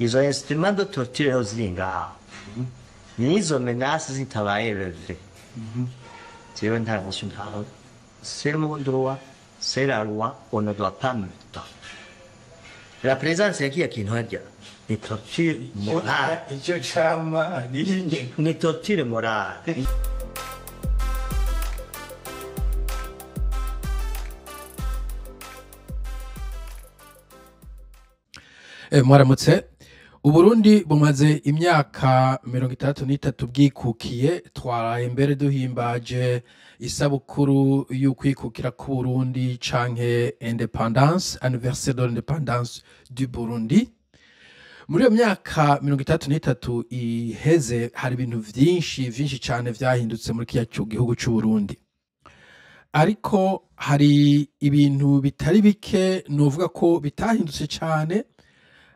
izo instrument de torture ziri ngaho n'izo menace zitabaye leve jewe nta gisho ntaho c'est mon droit c'est la loi on ne doit pas me tort la présence yaki kintu harya ni torture morale icyo cyama ni torture morale. Mwaramutse Uburundi bumaze imyaka 63 bwikukiye twaraye mbere duhimbaje isabukuru y'ukwikukira ku Burundi canke independance anniversaire de l'indépendance du Burundi. Muri iyo myaka 63 iheze hari ibintu vyinshi cyane vyahindutse muri kiya gihugu cy'u Burundi, ariko hari ibintu bitari bike novuga ko bitahindutse cyane,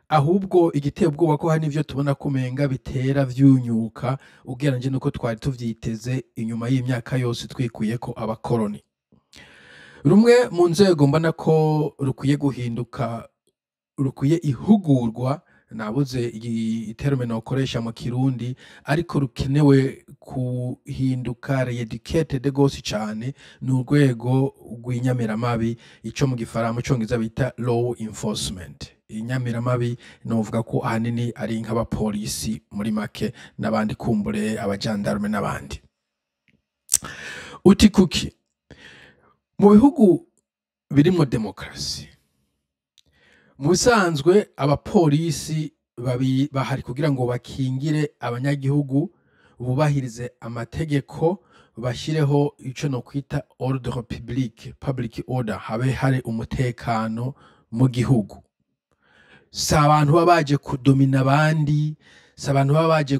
ahubwo igiteye ubwoba ko hari n'ivyo tubona kumenga bitera vyunyuka ugereranyije nuko twari tuvyiteze inyuma y'imyaka yose twikuye ko abakoroni. Rumwe mu nzego mbona ko rukwiye guhinduka, rukwiye ihugurwa, nabuze iterme nokoresha mu Kirundi, ariko rukenewe kuhinduka re-educated gose cyane n'urwego rw'inyamiramabi, ico mu gifaransa cyongiza bita law enforcement. Inyamiramabi novuga ko ahanini ari nk'abapolisi muri make n'abandi kumbure abajandarume n'abandi. Uti kuki mu bihugu birimo demokrasi mu bisanzwe abapolisi bahari kugira ngo bakingire abanyagihugu, bubahirize amategeko, bashireho ico no kwita ordre public, public order, habe hari umutekano mu gihugu. Si abantu baba baje kudomina abandi, si abantu baba baje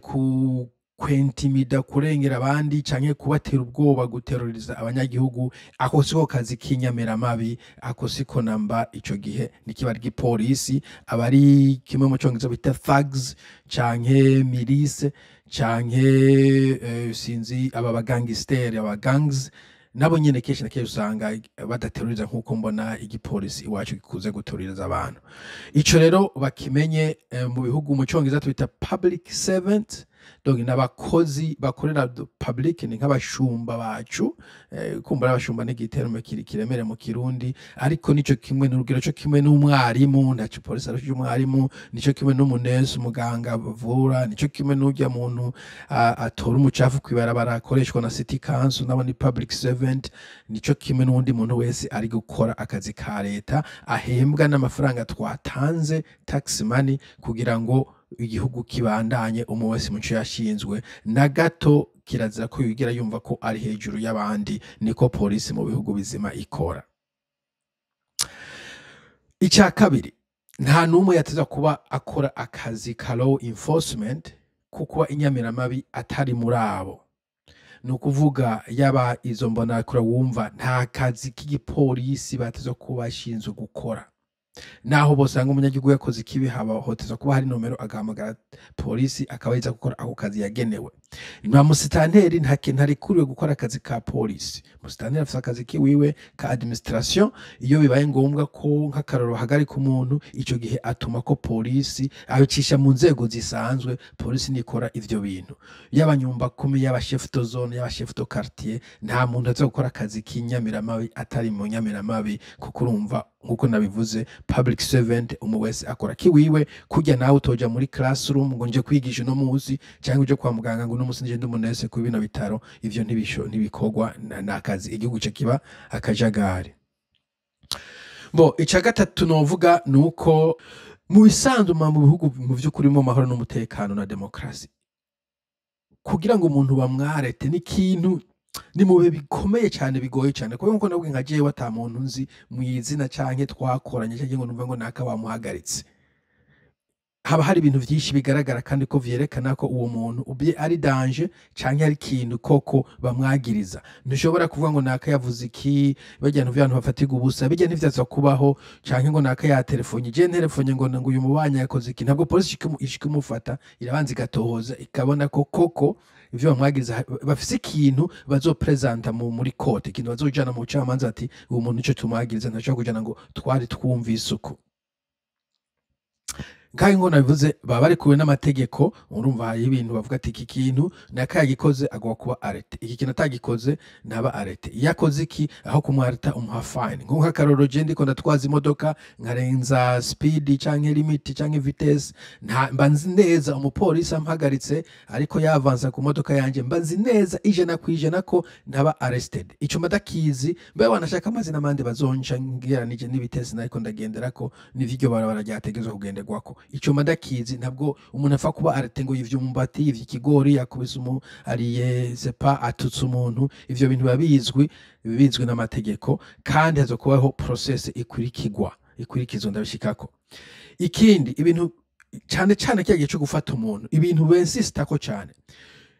kwentimida, kurengera abandi canke kubatera ubwoba, guterroriza abanyagihugu. Ako siko kazi k'inyamiramabi, ako siko namba ico gihe nikiba ari igipolisi, abari kimwe mu congizo bita thugs canke milice canke sinzi aba bagangster, aba gangs, nabo nyene kenshi na kenshi usanga badateruriza nkuko mbona igipolisi iwacu gikuze guteruriza abantu. Ico rero bakimenye, mu bihugu mu congiza twita public servant, donc n'abakozi bakorera public, ni nk'abashumba bacu, kumbura abashumba n'igiterme kiremere mu Kirundi, ariko nico kimwe n'urugero cyo kimwe n'umwarimu, ndacu polisi ari umwarimu, nico kimwe n'umunesi, umuganga bavura, nico kimwe n'ujya muntu atora umucafu kwibarabara akoreshwa na city council, nabo ni public servant, nico kimwe n'undi muntu wese ari gukora akazi ka leta ahembwa n'amafaranga twatanze, tax money, kugira ngo igihugu kibandanye umu wese muco yashinzwe. Na gato kirazira ko yigira yumva ko ari hejuru y'abandi, niko polisi mu bihugu bizima ikora. Icya kabiri, nta numwe yateza kuba akora akazi ka law enforcement kuko inyamiramabi atari muri abo. Nukuvuga yaba izo mbona kura wumva nta kazi k'igipolisi bateza kuba ashinzwe gukora. Naho bosanga umunyagihugu yakoze ikibi, haba hoteza kuba hari nomero agahamagara polisi akaba yiza gukora ako kazi yagenewe. Nta musitanteri ntarikuriwe gukora akazi ka polisi. Musitanteri afite akazi kiwiwe ka administration, iyo bibaye ngombwa ko nk'akaroro hagarika umuntu, ico gihe atuma ko polisi abicisha mu nzego zisanzwe, polisi nikora ivyo bintu. Y'abanyumba 10, y'aba chef de zone, y'aba chef de quartier, nta muntu aza gukora akazi k'inyamiramabi atari mu nyamiramabi, kuko urumva nkuko nabivuze public servant umu wese akora kiwiwe. Kujya nawe utoja muri classroom ngo nje kwigisha no muzi cyangwa uje kwa muganga ngo no musi nje ndumunese ku bino bitaro, ivyo ntibikogwa n'akazi, igihugu cyo kiba akajagari. Bo ica gatatu novuga nuko mu bisanzwe mu bihugu mu vy'ukuri mu mahoro n'umutekano na demokrasi, kugira ngo umuntu bamwarete n'ikintu ni mu bihe bikomeye cyane, bigoye cyane, kuko nkuko nabwo nkajewe ata muntu nzi mu izina canke twakoranye cyangwa ngo numva ngo naka bamuhagaritse. Haba hari ibintu vyinshi bigaragara kandi ko vyerekana ko uwo muntu ubye ari danger canke ari kintu koko bamwagiriza. Ntushobora kuvuga ngo naka yavuze iki, bajya n'abantu bafatiga ubusa, bijya ntivyaza kubaho, canke ngo naka ya telefone je telefone ngo uyu mubanya yakoze iki. Ntabwo polisi ishikimufata, irabanza igatohoza ikabona ko koko ivyo bamwagiriza bafise ikintu bazopresenta muri court, ikintu bazojana mu bucamanza ati uwo muntu ico tumwagiriza ntashobora kujana ngo twari twumvise uko. kandi ngo nabivuze baba bari kuwe n'amategeko urumva hari ibintu bavuga ati iki kintu nakayagikoze agomba kuba arete iki kintu atagikoze ntaba arete iyo akoze iki aho kumwareta umuha fine nko nk'akarorero je ndiko ndatwaza imodoka nkarenza speed canke limit canke vitesse mba nzi neza umupolisi ampagaritse ariko yavanza ku modoka yanje mba nzi neza ijana kwijana ko ntaba arrested ico madakizi mbe wanashaka amazina mande bazonca ngeranije n'ibitesse nariko ndagenderako n'ivyo barabara ryategezwe kugenderwako ico madakizi ntabwo umuntu afa kuba arete ngo yivye umumbati yivye ikigori yakubise ariye sepa atutse umuntu ivyo bintu babizwi n'amategeko kandi hazokubaho process ikurikizwa ndabishikako ikindi ibintu cyane kiyagiye cyo gufata umuntu ibintu bensistako cyane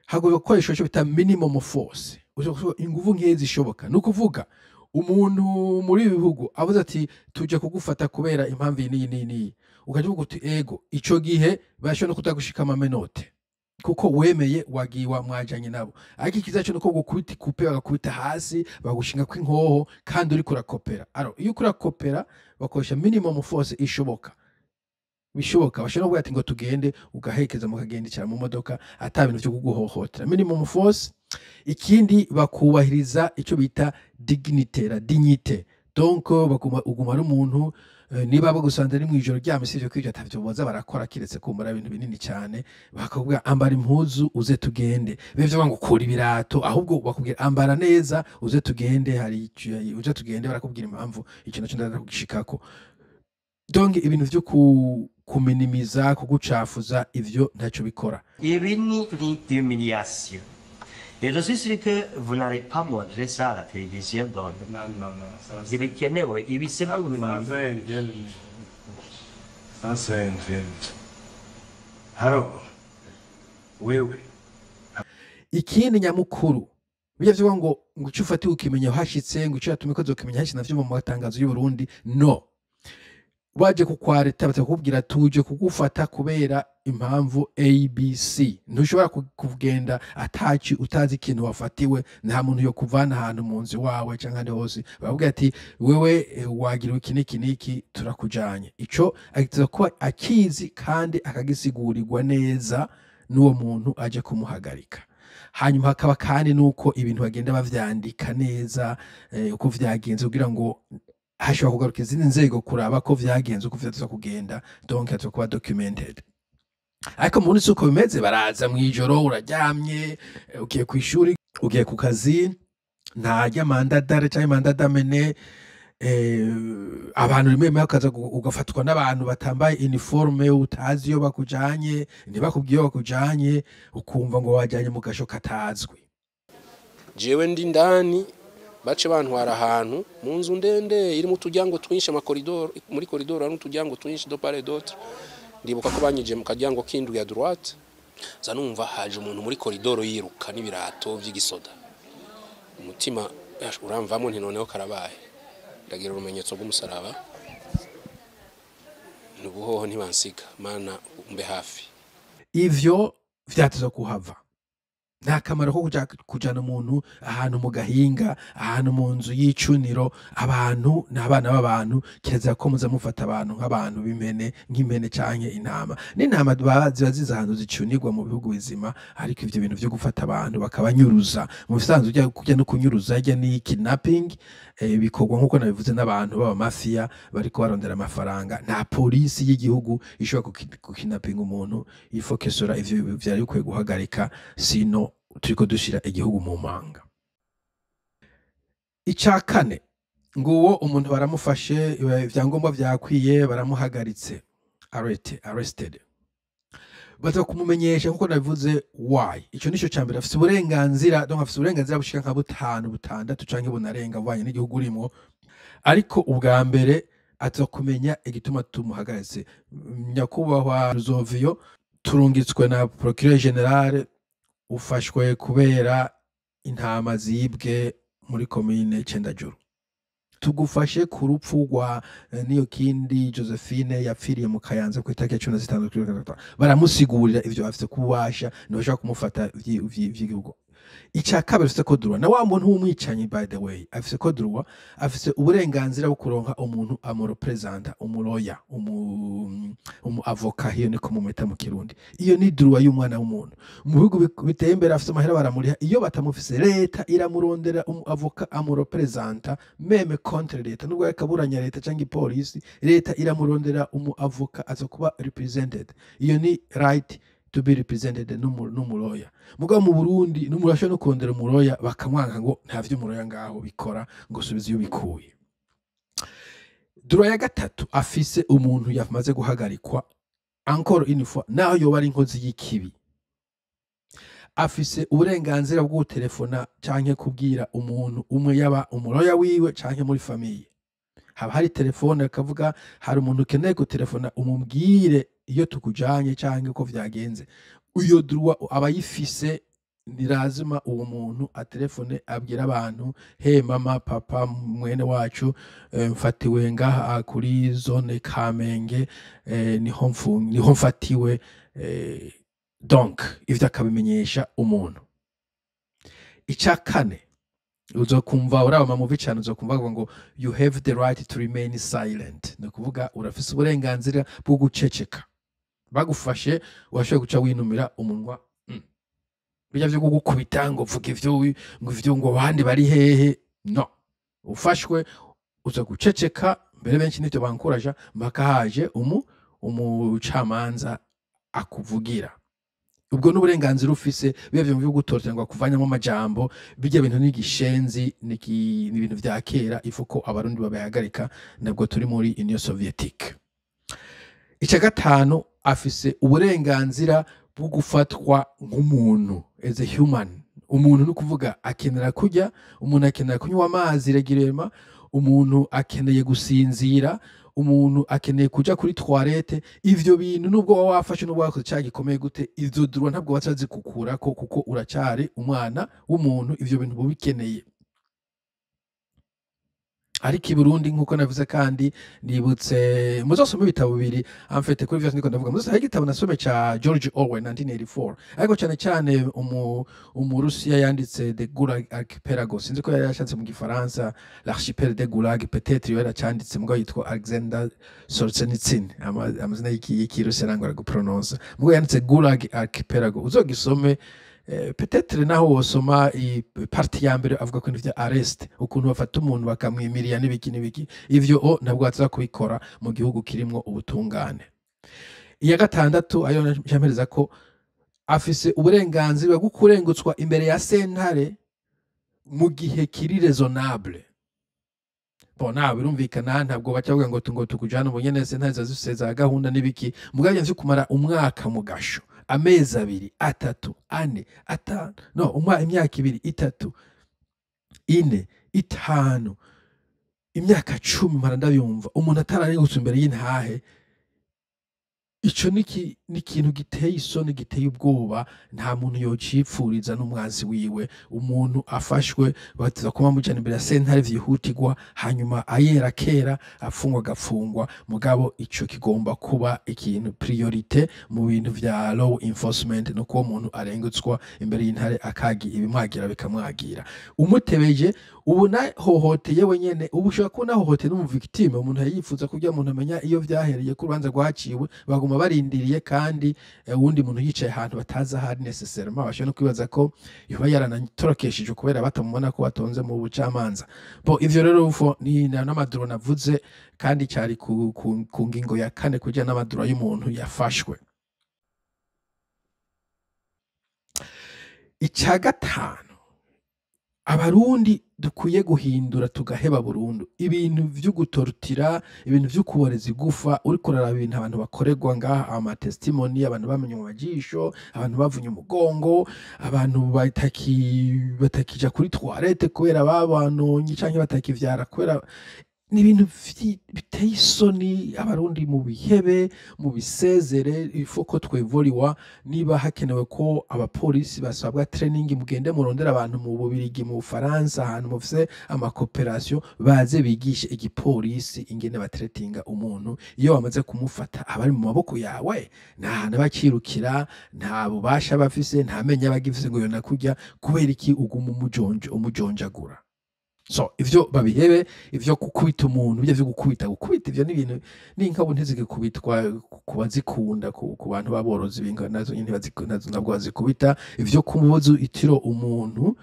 hagoye gukoresha cyo bita minimum force inguvu nk'izi zishoboka no kuvuga umuntu muri ibi bihugu avuze ati tuje kugufata kubera impamvu iyi ukaje uvuga uti ego ico gihe basho no kutagushika amamenote kuko wemeye wagiwa mwajanye nabo ariko ikizacho nuko gukubita ikupe bagakubita hasi bagushinga kw'inkoho kandi uri kurakopera iyo kurakopera bakoresha minimum force bishoboka bashobora kuvuga ati ngo tugende ugahekeza mukagendera mu modoka atabintu byo kuguhohotera minimum force ikindi bakubahiriza ico bita dignité donc uguma ari umuntu niba bagusanze ari mwijoro ryamisivyo kwije atavyo boza barakora kiretse kumara ibintu binini cyane bakakubwira ambara impuzu uze tugende bivyo ngo kura ibirato ahubwo bakubwira ambara neza uze tugende uje tugende barakubwira impamvu ikintu cyo ndaza kugishikako donc ibintu vyo kuminimiza kugucafuza ivyo ntaco bikora ibi ni humiliation. Et je suis sûr que vous n'allez pas montrer ça à la télévision. Donc, non. Il c'est pas ikindi nyamukuru bijya vyo ngo ufate ukimenya hashitse ngo icyo tumikoze ukimenya hashitse navyo mu matangazo y'u Burundi no baje kukwareta batakubwira tuje kugufata kubera impamvu ABC ntushobora kugenda ataci utazi ikintu wafatiwe nta muntu yo kuvana ahantu mu nzi wawe canke ande hose bavuga ati wewe wagiriwe iki turakujanye ico agitiza kuba akizi kandi akagisigurirwa neza n'uwo muntu aje kumuhagarika hanyuma hakaba kandi nuko ibintu bagenda bavyandika neza uko vyagenze kugira ngo hashobora kugaruka izindi nzego kuraba ko vyagenze uko vyatuza kugenda donc hatwa kuba documented ariko muri suko bimeze baraza mwijoro uraryamye ugiye ku ishuri ugiye ku kazi nta mandadare cyangwa mandadamene abantu rimwe akaza ugafatwa n'abantu batambaye uniforme utazi yo bakujanye ntibakubwiye bakujanye ukumva ngo wajanye mu gasho katazwi jewe ndi ndani bace bantwara ahantu mu nzu ndende iri mu tujyango twinshi muri koridoro ari utujyango twinshi do part et d'autre ndibuka ko banyije mu kajyango k'indwi ya droite za numva haje umuntu muri koridoro yiruka n'ibirato by'igisoda umutima uramvamo nti noneho karabaye ndagira urumenyetso rw'umusaraba nubuhoho ntibansiga mana umbe hafi ivyo vyatuza kuhava nta kamaro ko kujana umuntu ahantu mu gahinga ahantu mu nzu y'icuniro abantu n'abana b'abantu kireza ko muza mufata abantu nk'abantu nk'impene canke intama n'intama ziba ziza ahantu zicunirwa mu bihugu bizima ariko ivyo bintu vyo gufata abantu bakabanyuruza mu bisanzwe kujya no kunyuruza ajya ni kidnapping bikorwa nk'uko nabivuze n'abantu baba mafia bariko barondera amafaranga nta polisi y'igihugu ishobora kukidnapping umuntu ifokesora ivyo vyari bikwiye guhagarika sino turiko dushira igihugu mu manga icakane nguwo umuntu baramufashe ivyangombwa vyakwiye baramuhagaritse arrested baza kumumenyesha nkuko nabivuze why ico nico cyambere afite uburenganzira donc afite uburenganzira bushika nka butandatu canke bunarenga buvanye n'igihugu urimo ariko ubwa mbere atakumenya igituma tumuhagaritse nyakubahwa Ruzovio turungitswe na procureur general ufashwe kubera intama zibwe muri commune Cendajuru tugufashe ku rupfu rwa niyo kindi Josephine yapfiriye mu Kayanza ku itariki 16 baramusigurira ivyo afite kubasha ntibashaka kumufata vy'igihugu icya kabiri afise ko droit na wa muntu w'umwicanyi by the way afise ko droit afise uburenganzira bwo kuronka umuntu amurepresenta umuloya umu avoka hiyo niko mumeta mu kirundi iyo ni droit y'umwana w'umuntu mu bihugu biteye imbere afise amahera baramuriha iyo batamufise leta iramurondera umu avoka amurepresenta meme contre leta nubwo yakaburanya leta cyangwa ipolisi leta iramurondera umu avoka azokuba represented iyo ni right to be represented n'umuloya mugabo mu Burundi n'umurasho no kondera umuloya bakamwanka ngo nta vyo umuloya ngaho bikora ngo subiza iyo bikuye. Droit ya gatatu afise umuntu yamaze guhagarikwa encore une fois naho yoba ari inkozi y'ikibi afise uburenganzira bwo telefona canke kubwira umuntu umwe yaba umuloya wiwe canke muri famille haba hari telefone akavuga hari umuntu ukeneye ku telefona umubwire iyo tukujanye canke ko vyagenze uyo droit abayifise nirazima uwo muntu atelefone abwira abantu he mama papa mwene wacu mfatiwe ngaha kuri zone Kamenge niho mfatiwe donc ivyo akabimenyesha umuntu. Ica kane uzokumva uraba mu vicano uzokumva ngo you have the right to remain silent no kuvuga urafise uburenganzira bwo guceceka bagufashe washoye guca winumira umunwa bijya byo gukubita ngo vuga ivyo ngo abandi bari hehe no ufashwe uza guceceka mbere benshi nivyo bankuraja mpaka haje umucamanza akuvugira ubwo n'uburenganzira ufise bivyo byo gutorera ngo akuvanyamo amajambo bijya bintu n'igishenzi n'ibintu vya kera ifuko abarundi babahagarika nabwo turi muri Union Soviétique. Ica gatanu afise uburenganzira bwo gufatwa nk'umuntu as a human umuntu no kuvuga akenera kurya umuntu akenera kunywa amazi regularement umuntu akeneye gusinzira umuntu akeneye kuja kuri toilette ivyo bintu nubwo wafashe nubwo wakoze cya gikomeye gute izo droit ntabwo bazazi kukurako kuko uracari umwana w'umuntu ivyo bintu bubikeneye. Ariko i Burundi nkuko navuze kandi nibutse muzosoma ibitabo bibiri amfete kuri vyose niko ndavuga muzosoma igitabo nasome ca George Orwell 1984 ariko cyane cyane umurusiya yanditse The Gulag Archipelago sinzi ko yashatse mu gifaransa l'archipel de Gulag peut-être yera cyanditse mugabo yitwa Alexander Solzhenitsyn amazina y'ikirusiya nangora guprononce mugabo yanditse Gulag Archipelago uzogisome peut-être naho wosoma parti ya mbere avuga ko n'ivya arrest ukuntu bafata umuntu bakamwimiriya n'ibiki ivyo ntabwo baza kubikora mu gihugu kirimwo ubutungane. Iya gatandatu ayo njamereza ko afise uburenganzira bwo kurengutswa imbere ya sentare mu gihe kiri raisonnable. Bona birumvikana ntabwo bacavuga ngo tukujana mu nyene sentare zaziseza gahunda n'ibiki mugabo yavyo kumara umwaka mu gasho amezi 2 3 4 5 no imyaka 2 3 4 5 imyaka 10 mara ndabyumva umuntu atararengutse imbere y'intahe ico n'ikintu giteye isoni giteye ubwoba nta muntu yocipfuriza n'umwanzi wiwe umuntu afashwe batiza kuma mujana imbere ya sentare vyihutirwa hanyuma ayera kera afungwa gafungwa mugabo ico kigomba kuba ikintu priorite mu bintu vya law enforcement no ko umuntu arengutswa imbere y'intare akagi ibimwagira bikamwagira umutebeje ubu na hohoteye wenyene ubu ushaka ko nahohoteye no mu victime umuntu yifuza kujya umuntu amenya iyo vyahereye ku rubanza rwaciwe baguma barindiriye kandi uwundi muntu yicaye ahantu bataza hari necessairement bashobora no kwibaza ko yoba yaranatorokesheje kubera batamubona ko batonze mu bucamanza bo ivyo rero ufo ni n'amaduro navuze kandi cyari ku ngingo ya 4 kujya n'amaduro y'umuntu yafashwe. Ica gatanu abarundi dukwiye guhindura tugaheba burundu ibintu vyo gutortira ibintu vyo kuboreza igufa uri kurara ibintu abantu bakorerwa ngaha ama testimony abantu bamenye mu majisho abantu bavunye umugongo abantu batakija kuri toilette kubera babanonye canke batakivyara kubera ni ibintu biteye isoni. Abarundi mu bihebe mu bisezere ifoko twevoliwa niba hakenewe ko abapolisi basabwa training mugende murondera abantu mu Bubirigi mu Faransa ahantu mufise amakoperasyon baze bigishe igipolisi ingene batretinga umuntu iyo wamaze kumufata abari mu maboko yawe nta bakirukira nta bubasha bafise nta menya bagifise ngo yona kujya kubera iki uguma umujonjagura. So ivyo babihebe ivyo gukubita umuntu byo gukubita ivyo n'ibintu n'inkabo ntizigikubitwa kuba zikunda ku bantu baborozi binga nazo nyine bazikunazo nabwo bazikubita ivyo kumubuzu itiro umuntu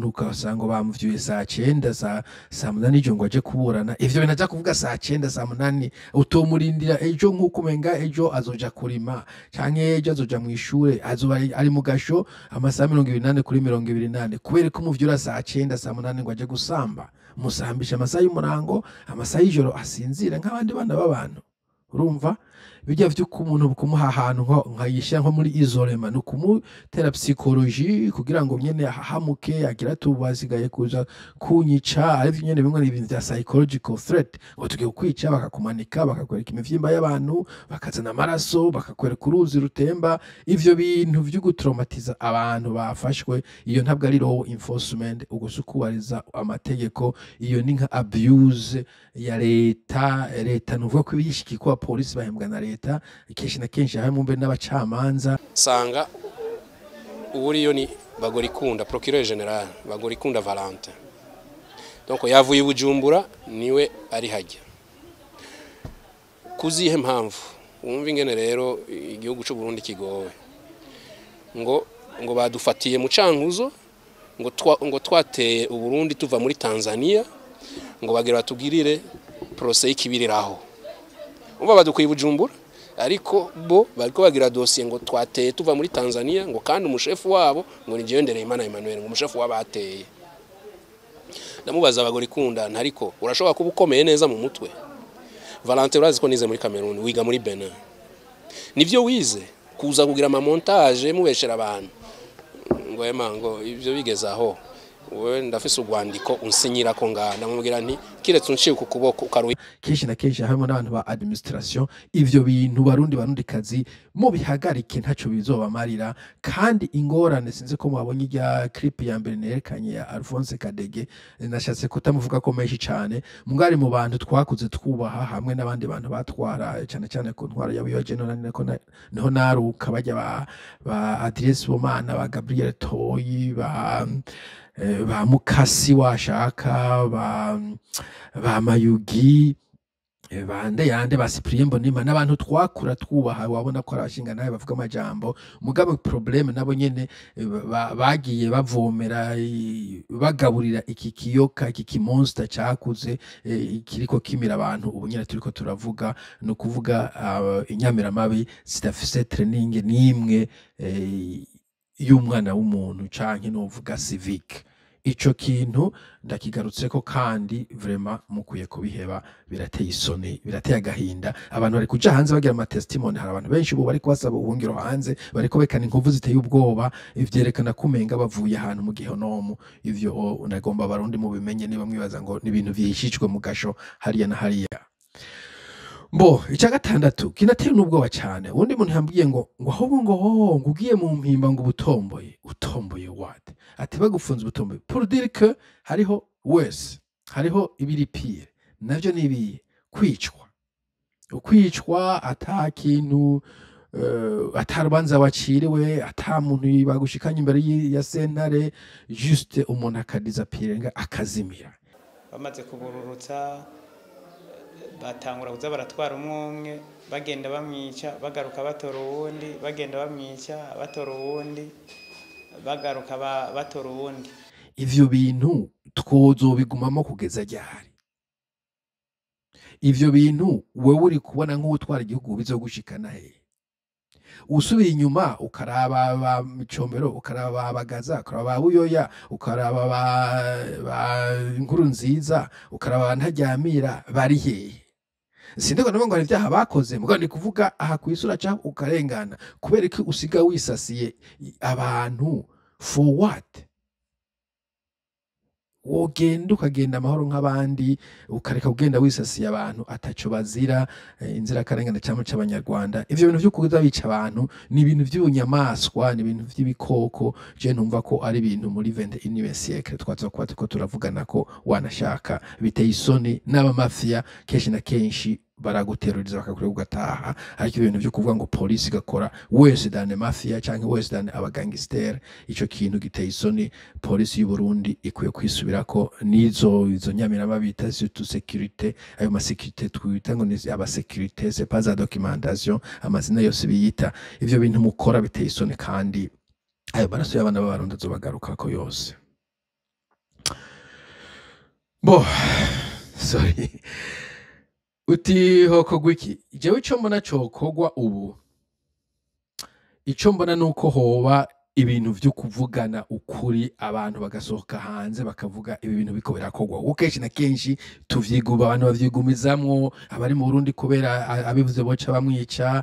ukasanga bamuvyuye saa 9 saa 8 ngo aje kuburana ivyo binaja kuvuga saa 9 saa 8 utomurindira ejo nkuko menga ejo azoja kurima canke ejo azoja mu ishure azoba ari mu gasho amasaha 28 kuri 28 kubera ko umuvyura saa 9 saa 8 ngo aje gusamba musambisha amasaha y'umurango amasaha y'ijoro asinzira nk'abandi bana b'abantu. Urumva bijya vyuko umuntu kumuha ahantu nkayisha nko muri isolema no kumutera psychologie kugira ngo nyene hamuke agira tubasigaye kuza kunyica ari nyene bimwe n'ibintu bya psychological threat ngo tugiye kwica bakakumanika bakakwereka imivyimba y'abantu bakazana amaraso bakakwereka uruzi rutemba ivyo bintu vyo gutraumatiza abantu bafashwe iyo ntabwo ari law enforcement ugusukubariza amategeko iyo ni nka abuse ya leta nuvuga ko ibishiki ko apolisi bahembwa na leta kenshi na kenshi hamwe mbe n'abacamanza sanga uburiyo ni Bagorikunda procureur general Bagorikunda Valentin donc yavuye Bujumbura niwe ari hajya kuzihe mpamvu wumva ingene rero igihugu cy'u Burundi kigowe ngo badufatiye mu cankuzo ngo twateye u Burundi tuva muri Tanzania ngo bagira batugirire procès ikibiriraho umva badukwiye Bujumbura ariko bo bariko bagira dossier ngo twateye tuva muri Tanzania ngo kandi umushefu wabo ngo ni Jendere Imana Emmanuel ngo umushefu wabateye. Ndamubaza Bagorikunda ntariko urashobora kuba ukomeye neza mu mutwe. Valentin urazi ko nize muri Cameroon wiga muri Benin nivyo wize kuza kugira ama montage mubeshera abantu ngo emango ivyo bigeza aho wewe ndafise urwandiko unsinyira ko ngana mubwira nti kiretse unciye ku kuboko ukaruye kenshi na kenshi hamwe n'abantu ba administration ivyo bintu barundi kazi mu bihagarike ntaco bizobamarira kandi ingorane sinze ko mwabonye ijya clip ya mbere nerekanye ya Alphonse Kadege nashatse kutamuvuga ko menshi cyane mugari mu bantu twakuze twubaha hamwe n'abandi bantu batwara cyane ku ntwara ya general niho naruka bajya ba Adresse Bomana ba Gabriel Toyi ba Mukasi washaka ba Mayugi bande yande ba Cyprien Mbonimpa n'abantu twakura twubaha wabona ko arashinga nawe bavuga amajambo mugabe problème nabo nyene bagiye bavomera bagaburira iki kiyoka iki kimonster cyakuze kiriko kimira abantu ubu nyene turiko turavuga no kuvuga inyamiramabi zidafise training nimwe y'umwana w'umuntu canke novuga civique. Ico kintu ndakigarutseko kandi vraiment mukuye kubiheba birateye isoni birateye agahinda abantu bari kuja hanze bagira ama testimony hari abantu benshi ubu bari kubasaba ubuhungiro hanze bariko bekana inkovu ziteye ubwoba ivyerekana kumenga bavuye ahantu mu gihonomu ivyo unagomba abarundi mu bimenye niba mwibaza ngo ni ibintu vyishijwe mu gasho hariya na hariya. Mbo ica gatandatu kinateye n'ubwoba cyane ubundi muntu yambwiye ngo ahubwo ngo ugiye mu mpimba ngo utomboye what ati bagufunze ubutomboye pour dire que hariho wese hariho ibiripire navyo nibi kwicwa atakintu atarubanza waciriwe ata muntu bagushikanye imbere ya sentare juste umuntu akadisappearinga akazimira bamaze kubururutsa batangura kuza baratwara umwe bagenda bamwica bagaruka batora uwundi bagenda bamwica batora uwundi bagaruka batora uwundi. Ivyo bintu twozobigumamo kugeza ryari? Ivyo bintu wewe uri kubona nk'utwara igihugu bizogushikana he? Usubira inyuma ukaraba ba Micombero ukaraba Bagaza ukaraba Buyoya ukaraba ba Inkuru Nziza ukaraba Ntaryamira bari hehe? Sindeko nabo ngo ari byaha bakoze mugo ndi kuvuga aha kwisura cha ukarengana kubera ko usiga wisasiye abantu for what wogenda ukagenda amahoro nk'abandi ukareka kugenda wisasiye abantu ataco bazira inzirakarengane cyangwa c'abanyarwanda ivyo bintu vyo kuza bica abantu ni ibintu vy'ubunyamaswa ni ibintu vy'ibikoko je numva ko ari ibintu muri 21e siècle twaza kuba tuko turavugana ko wanashaka biteye isoni n'abamafia kenshi na kenshi baraguteruriza bakakure ugataha ariko ibintu byo kuvuga ngo polisi gakora wese dane mafia cyangwa wese dane abagangster ico kintu giteye isoni polisi y'u Burundi ikwiye kwisubirako izo nyamirama bita surtout sécurité ayo ma sécurité twita ngo ni aba sécurité c'est pas la documentation amazina yose biyita ivyo bintu mukora biteye isoni kandi ayo baraso y'abana b'abarundi zobagaruka ko yose sorry uti hokogwa iki jewe ico mbona cokogwa ubu ico mbona nuko hoba ibintu vyo kuvugana ukuri abantu bagasohoka hanze bakavuga ibi bintu biko birakogwa kuko kenshi na kenshi tuvyiguba abantu bavyigumizamwo abari mu Burundi kubera abivuze boca bamwica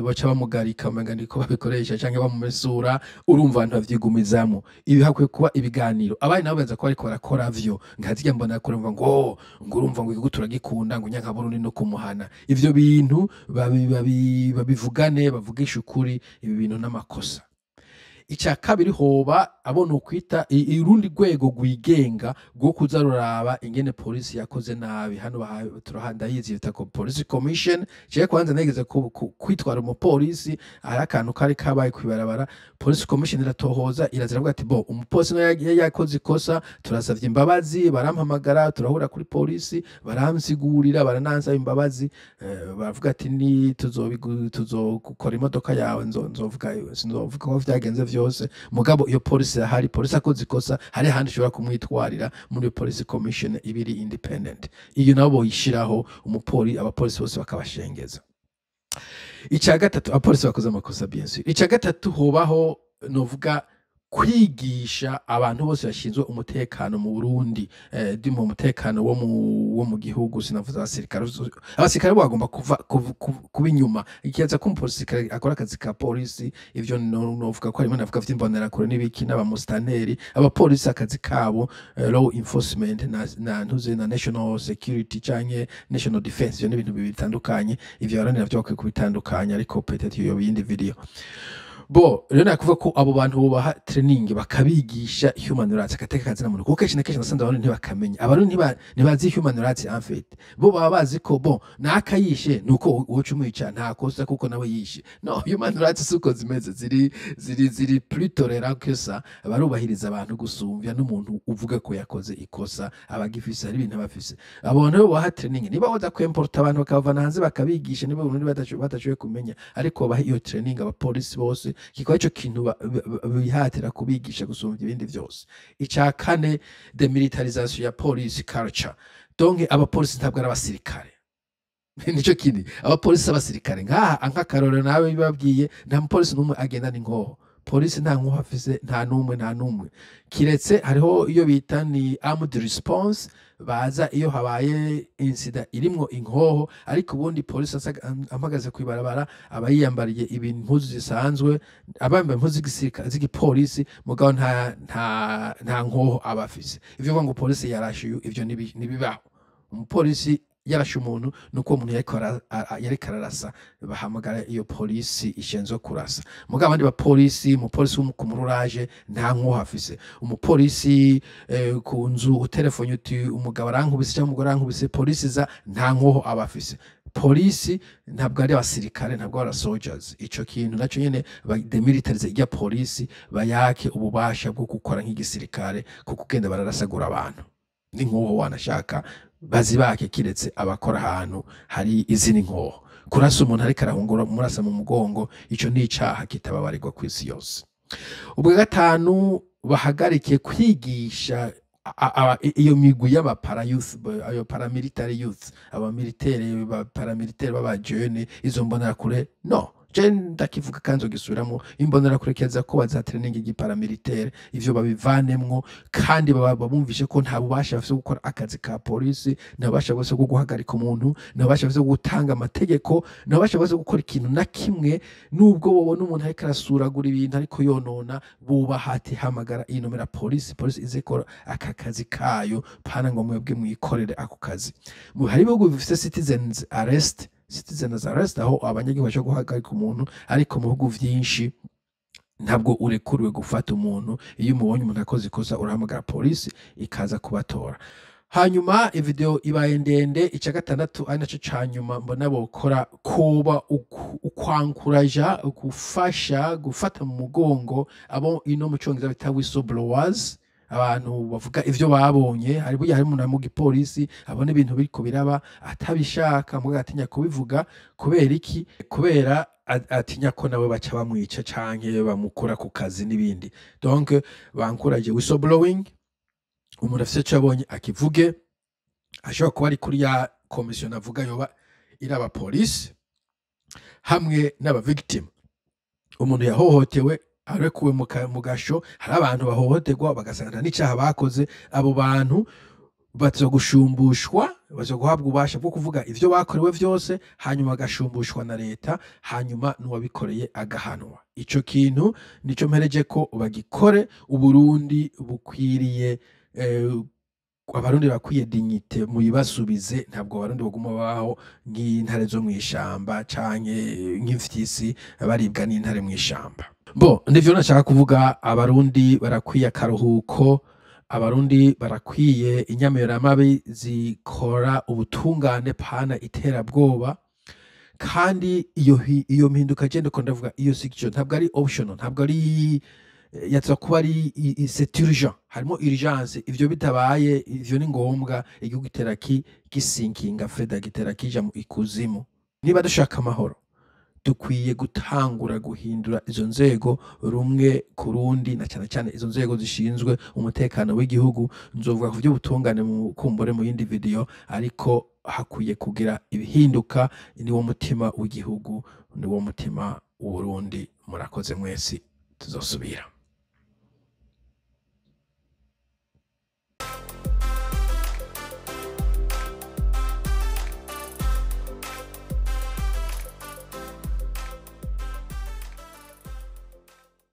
boca bamugarika amangandiko babikoresha canke bamumesura urumva abantu bavyigumizamwo ibi hakwiye kuba ibiganiro abari nabo baza ko ariko barakora vyo nkazijya mbona kurumva ngo urumva ngo igutura gikunda ngo nyanka Burundi no kumuhana ivyo bintu babivugane bavugisha ukuri ibi bintu n'amakosa ica kabiri hoba abona ukwita irundi rwego rwigenga rwo kuzaruraba ingene polisi yakoze nabi hano turahanda yizi bitako police commission je kwanza negeze kwitwara mu polisi ari akantu kari kabaye kwibarabara police commission iratohoza iraziravuga ati bo umupolisi yakoze ikosa turasavye imbabazi barampamagara turahura kuri polisi baramsigurira barananza imbabazi baravuga ati ni tuzokora imodoka yawe nzovuga ko vyagenze vyose mugabo iyo polisi hari polisi akoze ikosa hari handi ushobora kumwitwarira muri police commission ibiri independent iyo nabo boyishiraho abapolisi bose bakabashengeza ica gatatu abapolisi bakoze amakosa bien sûr ica gatatu hobaho novuga kwigisha abantu bose bashinzwe umutekano mu Burundi mu mutekano wo mu gihugu sinavuze abasirikare bagomba kuba inyuma ikiyaza ko umupolisi akora akazi ka polisi ivyo novuga ko harimo navuga vy'imbonera kure n'ibiki n'abamustaneri abapolisi akazi kabo law enforcement na national security canke national defense yo n'ibintu bitandukanye ivyo baranira byo bakwiye kubitandukanya ariko peut-être iyo bindi video rero nakuvuga ko abo bantu bubaha training bakabigisha human rights akateka kazi na muntu kuko kenshi na kenshi nasanze abantu ntibakamenya abantu ntibazi human rights en fait bo baba bazi ko nakayishe nuko uwo cumuyica nta kosa kuko nawe yishe no human rights suko zimeze ziri plus tolérant que ça barubahiriza abantu gusumvya n'umuntu uvuga ko yakoze ikosa abagifisa ari ibintu abafise abantu bo baha training niba baza kwimporta abantu bakavana hanze bakabigisha niba umuntu batashoboye kumenya ariko baha iyo training abapolisi bose kiko ico kintu bihatira kubigisha gusumvya ibindi vyose ica kane demilitarisation ya police culture donc abapolisi ntabwo ari abasirikare nico kindi abapolisi abasirikare nk'akarorero nawe bibabwiye nta mupolisi n'umwe agenda n'inkoho polisi nta nkoho afise nta numwe kiretse hariho iyo bita ni armed response baza iyo habaye insida irimwo inkoho ariko ubundi polisi amagaze kwibarabara abayiyambariye ibintu impuzu zisanzwe abambaye impuzu z'igipolisi mugabo nta nkoho abafise ivyo ngo polisi yarashe ivyo nibibaho umupolisi yarashe umuntu nuko umuntu yariko ararasa bahamagara iyo polisi ishenzo kurasa mugabo abandi bapolisi umupolisi w'umukumururaje nta nkoho afise umupolisi ku nzu utelefone uti umugabo arankubise cyangwa umugore arankubise polisi za nta nkoho abafise polisi ntabwo ari abasirikare ntabwo ari soldiers ico kintu naco nyene demilitarize ya polisi bayake ububasha bwo gukora nk'igisirikare kuko kugenda bararasagura abantu n'inkoho wanashaka bazibake kiretse abakora ahantu hari izini nkoho kurasa umuntu ariko arahungura murasa mu mugongo ico ni icaha kitababarirwa kw'isi yose ubwo gatanu bahagarike kwigisha iyo migwi y'abapara youth ayo paramilitary youth abamilitaire paramilitaire b'abajene izo mbonera kure no je ndakivuga kanzo gisubiramo imbonera kurekeza ko bazatraining igiparamilitaire ivyo babivanemwo kandi babumvishe ko nta bubasha bafite gukora akazi ka polisi nta bubasha bose bwo guhagarika umuntu nta bubasha bose bwo gutanga amategeko nta bubasha bose gukora ikintu na kimwe nubwo babona umuntu ariko arasuragura ibintu ariko yonona bubahati hamagara inomera polisi izekora aka kazi kayo pana ngo mwebwe mwikorere ako kazi mu hari bihugu bifite citizens arrest aho abanyagihugu baje guhagarika umuntu ariko mu bihugu vyinshi ntabwo urekuriwe gufata umuntu iyo umubonye umuntu akoze ikosa urahamagara polisi ikaza kubatora hanyuma video ibaye ndende ica gatandatu ari naco canyuma mbona bokora kuba ukwankuraja gufasha gufata mu mugongo abo ino mu Congereza bita whistleblowers abantu bavuga ivyo babonye hari buya hari umuntu mu gipolisi abone ibintu biriko biraba atabishaka mu gatinya kubivuga kubera iki kubera atinya ko nawe baca bamwica canke bamukura ku kazi nibindi donc bankuraje whistleblowing umuntu afise cabonye akivuge ashobora kuba ari kuri ya commission avuga yoba iraba polisi hamwe n'aba victim umuntu yahohotewe arekuwe mu gasho hari abantu bahohoterwa bagasanga n'icaha bakoze abo bantu bazogusumbushwa bazoguhabwa ubasha bwo kuvuga ivyo bakorewe vyose hanyuma bagashumbushwa na leta hanyuma n'uwabikoreye agahanwa ico kintu nico mpereje ko bagikore uburundi bukwiriye abarundi bakwiye dignité muyibasubize ntabwo abarundi baguma baho nk'intare zo mwishamba canke nk'imfyisi baribwa n'intare mwishamba bo ndivyo nashaka kuvuga abarundi barakwiye akaruhuko abarundi barakwiye inyamiramabi zikora ubutungane pana iterabwoba kandi iyo mpinduka gende ko ndavuga iyo section ntabwo ari optional ntabwo ari yatsa kuba ari c'est urgent harimo urgence ivyo bitabaye ivyo ni ngombwa igihugu iteraki gisinkinga feda giteraki ja mu ikuzimu niba dushaka amahoro dukwiye gutangura guhindura izo nzego rumwe kurundi na cyane izo nzego zishinzwe umutekano w'igihugu nzovuga ku byo butungane mu kumbore mu yindi video ariko hakwiye kugira ibihinduka ni wo mutima w'igihugu ni wo mutima w'Uburundi murakoze mwese tuzosubira